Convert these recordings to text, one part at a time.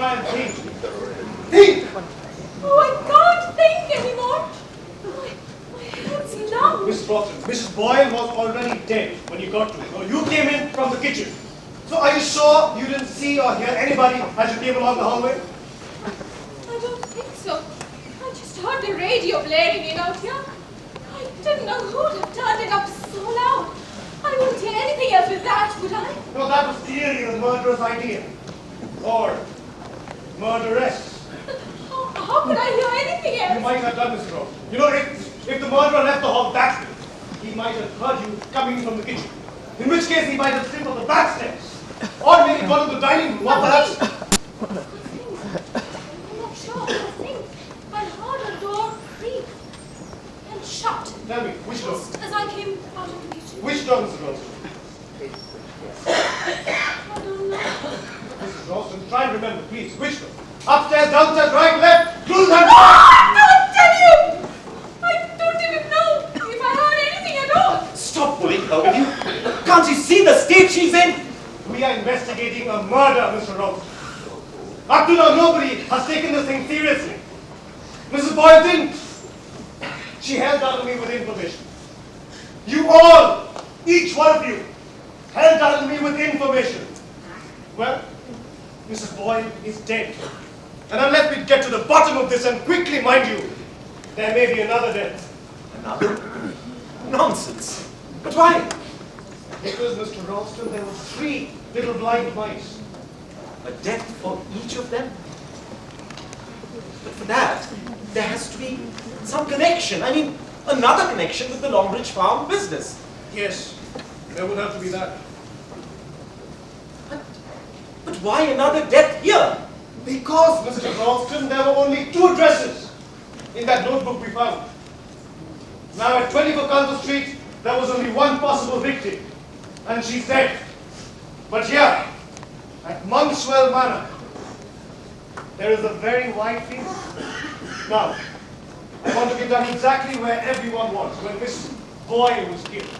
try and think. Think! Oh, I can't think anymore. My head's numb. Miss Broughton, Mrs. Boyle was already dead when you got to her. So you came in from the kitchen. So are you sure you didn't see or hear anybody as you came along the hallway? I don't think so. I just heard the radio blaring in out here. I didn't know who'd have turned it up so loud. I wouldn't hear anything else with that, would I? No, that was clearly the murderer's idea. Or murderess. How could I hear anything else? You might have done this wrong. You know, if the murderer left the hall that way, he might have heard you coming from the kitchen. In which case, he might have slipped on the back stairs. Or maybe gone to the dining room, or perhaps... I'm not sure. I think I heard a door creak and shut. Tell me, which door? Just as I came out of the kitchen. Which door, Mrs. Ralston? I don't know. Mrs. Ralston, try and remember, please. Which door? Upstairs, downstairs, right, left, close and... I'll tell you! I don't even know if I heard anything at all. Stop pulling her, will you? Can't you see the state she's in? We are investigating a murder, Mr. Ralston. Up to now, nobody has taken this thing seriously. Mrs. Boyle didn't. She held out on me with information. You all, each one of you, held out on me with information. Well, Mrs. Boyle is dead. And unless we get to the bottom of this and quickly, mind you, there may be another death. Another? Nonsense. But why? Because, Mr. Ralston, there were 3 little blind mice. A death for each of them? But for that, there has to be some connection. I mean, another connection with the Longbridge Farm business. Yes, there would have to be that. But why another death here? Because, Mr. Ralston, there were only 2 addresses in that notebook we found. Now, at 24 Culver Street, there was only one possible victim, and she's dead. But here, at Monkswell Manor, there is a very wide field. Now, I want to get down exactly where everyone was when Miss Boyle was killed.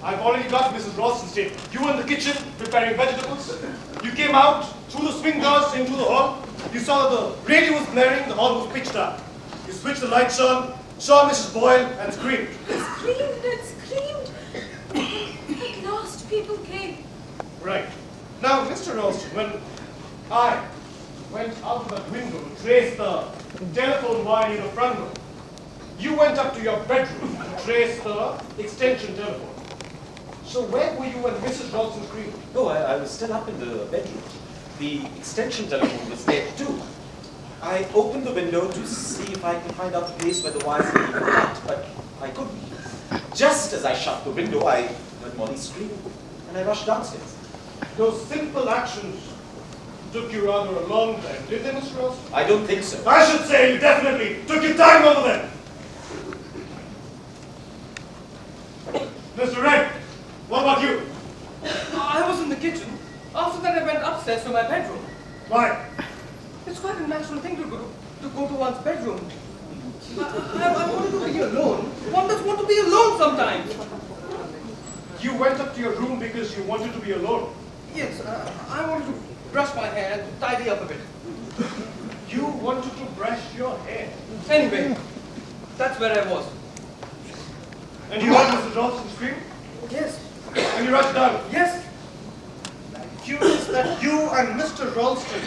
I've already got Mrs. Ralston's statement. You were in the kitchen preparing vegetables. You came out through the swing doors into the hall. You saw that the radio was blaring, the hall was pitch dark. You switched the lights on, saw Mrs. Boyle, and screamed. Screamed and screamed. At last people came. Right. Now, Mr. Ralston, when I went out of that window to trace the telephone wire in the front room, you went up to your bedroom to trace the extension telephone. So where were you when Mrs. Ralston screamed? No, I was still up in the bedroom. The extension telephone was there too. I opened the window to see if I could find out the place where the wires were even cut, but I couldn't. Just as I shut the window, I heard Molly scream, and I rushed downstairs. Those simple actions took you rather a long time, did they, Mr. Ralston? I don't think so. I should say you definitely took your time over them. Mr. Red, what about you? I was in the kitchen. After that, I went upstairs to my bedroom. Why? It's quite a natural thing to go to one's bedroom. I wanted to be alone. One does want to be alone sometimes. You went up to your room because you wanted to be alone. Yes, I wanted to brush my hair and tidy up a bit. You wanted to brush your hair. Anyway, that's where I was. And you heard Mrs. Ralston scream? Yes. And you rushed down? Yes. Curious that you and Mr. Ralston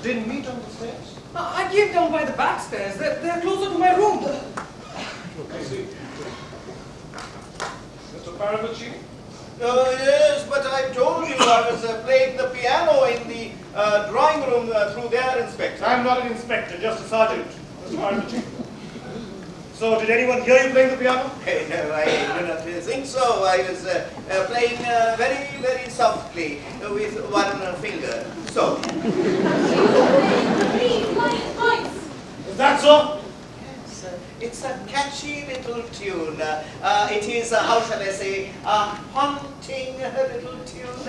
didn't meet on the stairs. I came down by the back stairs. They're closer to my room. I see. Mr. Paravicini? Yes, but I told you I was playing the piano in the drawing room through there, Inspector. I'm not an inspector, just a sergeant, Mr. Paravicini. So, did anyone hear you playing the piano? No, I do not think so. I was playing very, very softly with one finger. So. Please, my eyes. Is that so? Yes, it's a catchy little tune. It is, how shall I say, a haunting little tune.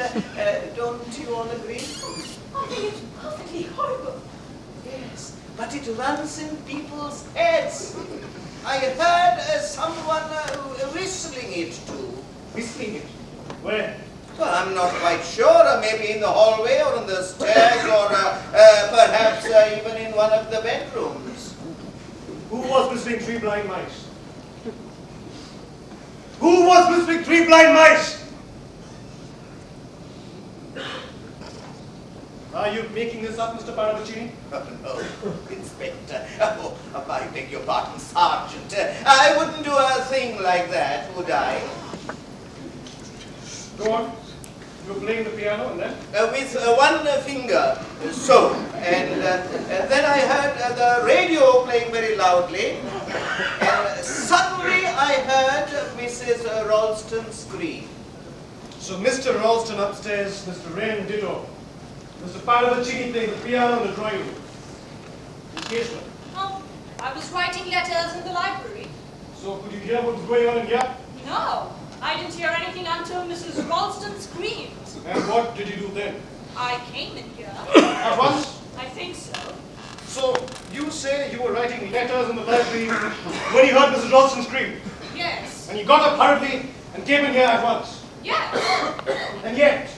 Don't you all agree? I think it's perfectly horrible. Yes, but it runs in people's heads. I heard someone whistling it too. Whistling it. Where? Well, I'm not quite sure. Maybe in the hallway or on the stairs or perhaps even in one of the bedrooms. Who was visiting three blind mice? Who was visiting three blind mice? Are you making this up, Mr. Paravicini? Oh, no, Inspector. Oh, I beg your pardon, Sergeant. I wouldn't do a thing like that, would I? Go on. You were playing the piano and then? With one finger, so. And then I heard the radio playing very loudly. And suddenly I heard Mrs. Ralston scream. So Mr. Ralston upstairs, Mr. Wren ditto. Mr. Paravicini playing the piano in the drawing room. Engagement. Oh, I was writing letters in the library. So could you hear what was going on in here? No, I didn't hear anything until Mrs. Ralston screamed. And what did you do then? I came in here. At once? I think so. So you say you were writing letters in the library when you heard Mrs. Ralston scream? Yes. And you got up hurriedly and came in here at once? Yes. And yet,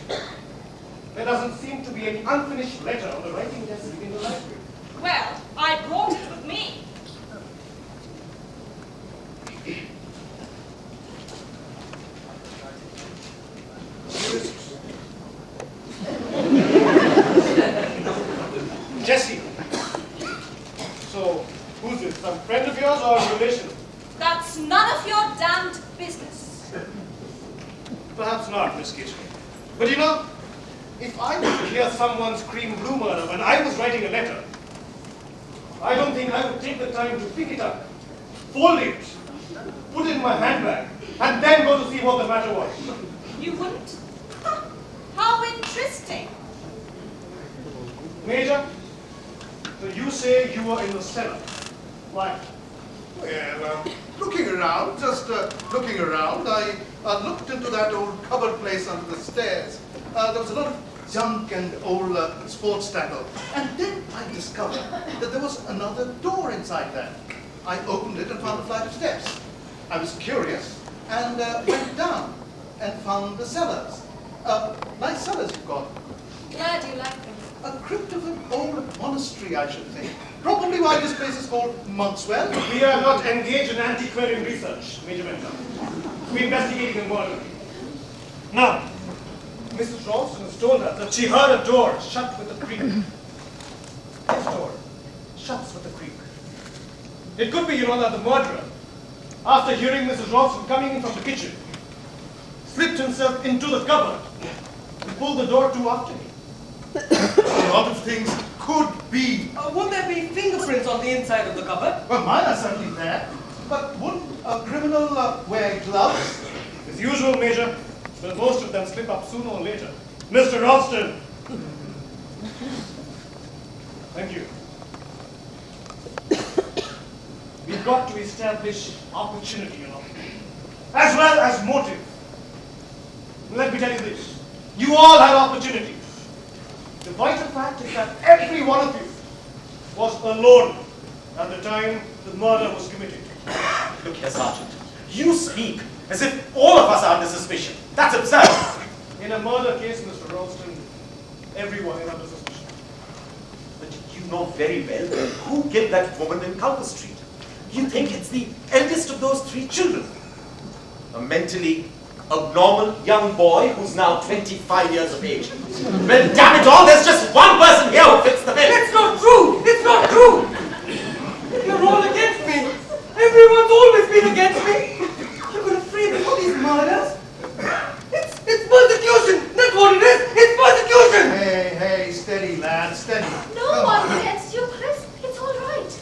there doesn't seem to be any unfinished letter on the writing desk in the library. Well, I brought it with me. Jessie. So, who's this? Some friend of yours or a relation? That's none of your damned business. Perhaps not, Miss Kitchen. But you know, if I were to hear someone scream blue murder when I was writing a letter, I don't think I would take the time to pick it up, fold it, put it in my handbag, and then go to see what the matter was. You wouldn't? How interesting. Major, so you say you were in the cellar. Why? Well, looking around, just looking around, I looked into that old cupboard place under the stairs. There was a lot of junk and old sports tackle. And then I discovered that there was another door inside there. I opened it and found a flight of steps. I was curious and went down and found the cellars. Nice cellars you've got. Glad you like them. A crypt of an old monastery, I should think. Probably why this place is called Monkswell. We are not engaged in antiquarian research, Major Mentor. We're investigating a murder. Now, Mrs. Ralston has told us that she heard a door shut with a creak. This door shuts with a creak. It could be, that the murderer, after hearing Mrs. Ralston coming in from the kitchen, slipped himself into the cupboard and pulled the door to after him. A lot of things could be. Would there be fingerprints on the inside of the cupboard? Well, mine are certainly there. But wouldn't a criminal wear gloves? As usual, Major, but most of them slip up sooner or later. Mr. Ralston! Thank you. We've got to establish opportunity, as well as motive. Let me tell you this. You all had opportunity. The vital fact is that every one of you was alone at the time the murder was committed. Look here, Sergeant. You speak as if all of us are under suspicion. That's absurd. In a murder case, Mr. Ralston, everyone is under suspicion. But you know very well who killed that woman in Calcutta Street. You think it's the eldest of those three children. A mentally abnormal young boy who's now 25 years of age. Well, damn it all, there's just one person here who fits the bill. It's not true! It's not true! You're all against me! Everyone's always been against me! You're going to free me for these murders? It's persecution! That's what it is! It's persecution! Hey, steady, lad, steady. No one's against you, Chris. It's all right.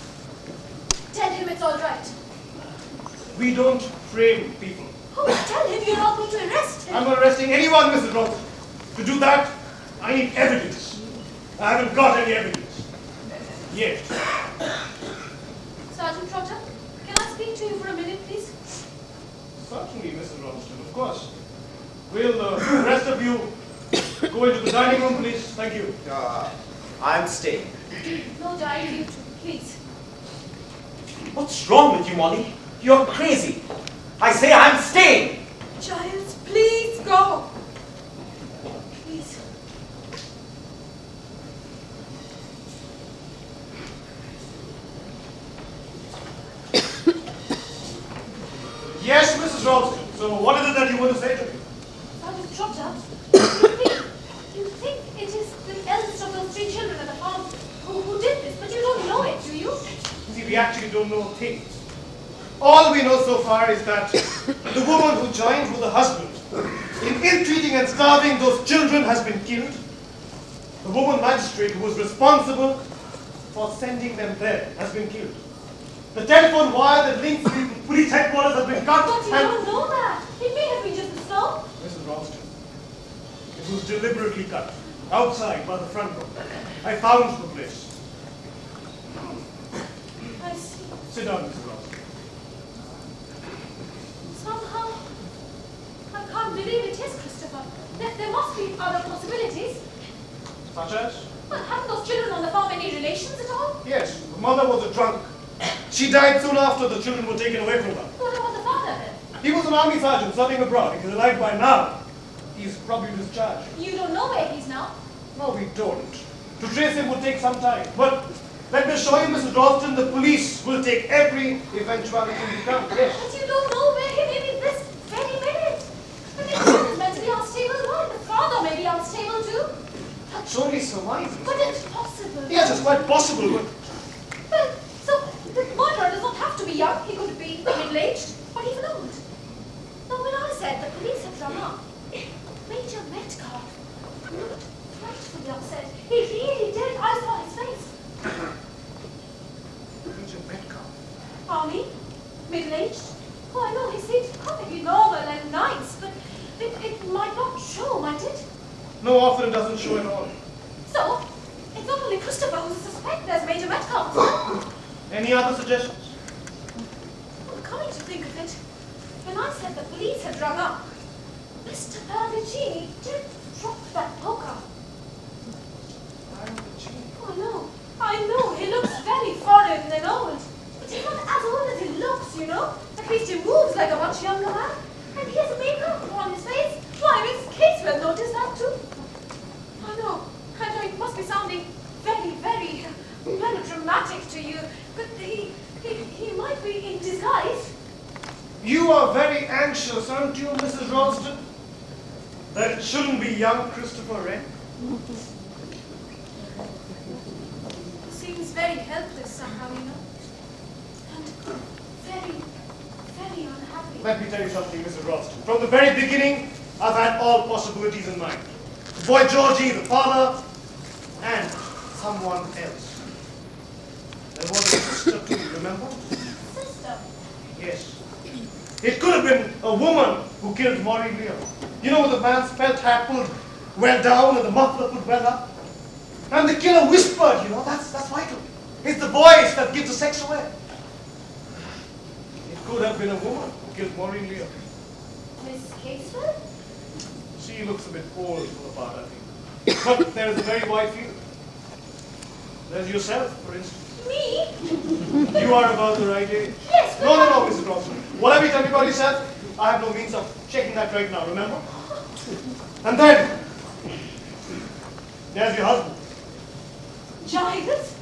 Tell him it's all right. We don't frame people. Oh, tell him you're not going to arrest him. I'm not arresting anyone, Mrs. Ralston. To do that, I need evidence. I haven't got any evidence. Yet. Sergeant Trotter, can I speak to you for a minute, please? Certainly, Mrs. Ralston, of course. Will the rest of you go into the dining room, please? Thank you. I'm staying. No, darling, you too, please. What's wrong with you, Molly? You're crazy. I say I'm staying. Giles, please go. we actually don't know things. All we know so far is that the woman who joined with the husband in ill-treating and starving those children has been killed. The woman magistrate who was responsible for sending them there has been killed. The telephone wire that links the police headquarters has been cut. But you don't know that. It may have been just a snow. Mrs. Ralston, it was deliberately cut outside by the front door. I found the place. I see. Sit down, Mrs. Ralston. Somehow, I can't believe it is Christopher. There must be other possibilities. Such as? Well, haven't those children on the farm any relations at all? Yes, the mother was a drunk. She died soon after the children were taken away from her. What about the father then? He was an army sergeant serving abroad. If he's alive by now, he's probably discharged. You don't know where he's now? No, we don't. To trace him would take some time. But let me assure you, Mrs. Ralston, the police will take every eventuality into account. Yes. But you don't know where he may be this very minute. The son is mentally unstable, right? The father may be unstable too. That's only surmising. But it's possible. Yes, it's quite possible, but Well, so the murderer does not have to be young. He could be middle-aged or even old. Now, when I said the police had run up, Major Metcalf looked frightfully upset. He really did. I saw his face. Major Metcalf. Army, middle-aged. Oh, I know he seems perfectly normal and nice, but it might not show, might it? No, often it doesn't show at all. So, it's not only Christopher who's suspect there's Major Metcalf. Well, Any other suggestions? coming to think of it, when I said the police had rung up, Mr. Pallavicini did drop that poker. Oh, I know, he looks very foreign and old, but he's not as old as he looks, you know. At least he moves like a much younger man, and he has makeup on his face. Why, Miss Casewell noticed that too. I know, it must be sounding very, very melodramatic to you, but he might be in disguise. You are very anxious, aren't you, Mrs. Ralston? That it shouldn't be young Christopher Wren? Seems very helpless somehow, you know. And very, very unhappy. Let me tell you something, Mrs. Ralston. From the very beginning, I've had all possibilities in mind. Boy Georgie, the father, and someone else. There was a sister too, remember? Sister. Yes. It could have been a woman who killed Maureen Leo. You know, the man's felt hat pulled well down and the muffler put well up. And the killer whispered, you know, that's vital. It's the voice that gives the sex away. It could have been a woman who killed Maureen Leo. Miss Casewell? She looks a bit old for the part, I think. But there is a very wide field. There's yourself, for instance. Me? You are about the right age. Yes, but No, Mrs. Ralston. Whatever you tell me about yourself, I have no means of checking that right now, remember? And then, there's your husband. Giles?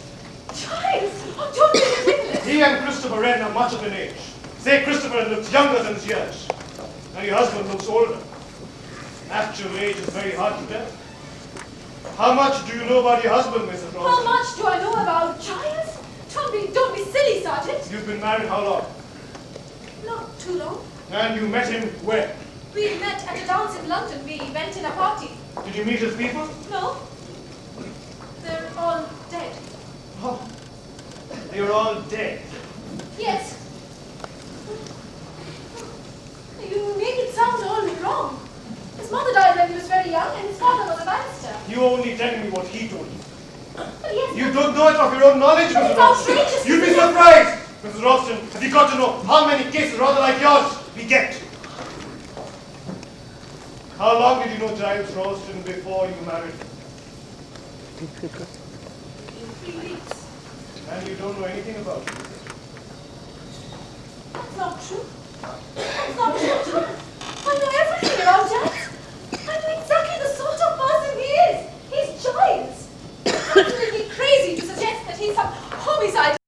Giles? Oh, don't be ridiculous. He and Christopher Wren are much of an age. Say Christopher looks younger than his years. And your husband looks older. Actual age is very hard to tell. How much do you know about your husband, Mrs. Ralston? How much do I know about Giles? Don't be silly, Sergeant. You've been married how long? Not too long. And you met him where? We met at a dance in London. We went in a party. Did you meet his people? No. They're all dead. Oh, they were all dead. Yes. You make it sound all wrong. His mother died when he was very young, and his father was a barrister. You only tell me what he told you. But yes, You don't know it of your own knowledge, But Mrs. it's Ralston. outrageous. You'd be surprised, Mrs. Ralston, if you got to know how many cases rather like yours we get. How long did you know Giles Ralston before you married him? in 3 weeks. And you don't know anything about him. That's not true. That's not true.